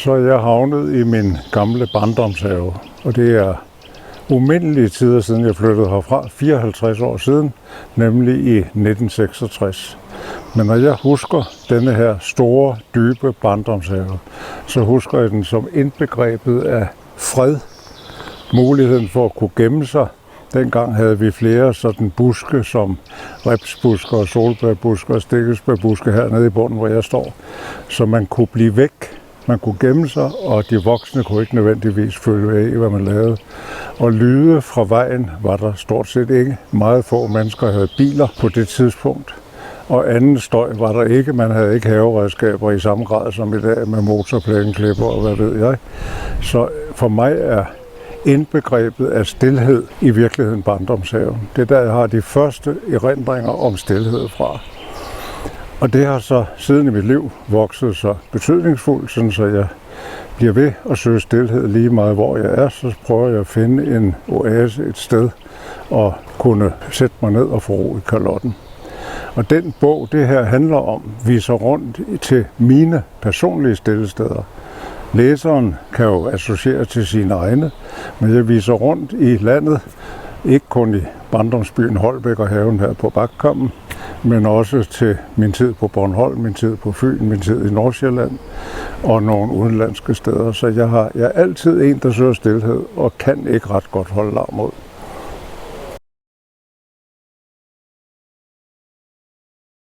så er jeg havnet i min gamle barndomshave. Og det er umindelige tider siden jeg flyttede herfra, 54 år siden, nemlig i 1966. Men når jeg husker denne her store, dybe barndomshave, så husker jeg den som indbegrebet af fred, muligheden for at kunne gemme sig. Dengang havde vi flere sådan buske som ripsbusker og solbærbusker og stikkelsbærbuske hernede i bunden, hvor jeg står. Så man kunne blive væk, man kunne gemme sig, og de voksne kunne ikke nødvendigvis følge af, hvad man lavede. Og lyde fra vejen var der stort set ikke. Meget få mennesker havde biler på det tidspunkt. Og anden støj var der ikke. Man havde ikke haveredskaber i samme grad som i dag med motorplæneklipper og hvad ved jeg. Så for mig er indbegrebet af stilhed i virkeligheden barndomshaven. Det er der, jeg har de første erindringer om stilhed fra. Og det har så siden i mit liv vokset så betydningsfuldt, sådan så jeg bliver ved at søge stilhed lige meget, hvor jeg er. Så prøver jeg at finde en oase et sted og kunne sætte mig ned og få ro i kalotten. Og den bog, det her handler om, viser rundt til mine personlige stillesteder. Læseren kan jo associere til sine egne, men jeg viser rundt i landet, ikke kun i barndomsbyen Holbæk og haven her på Bakkammen, men også til min tid på Bornholm, min tid på Fyn, min tid i Nordsjælland og nogle udenlandske steder. Så jeg er altid en, der søger stilhed og kan ikke ret godt holde larm ud.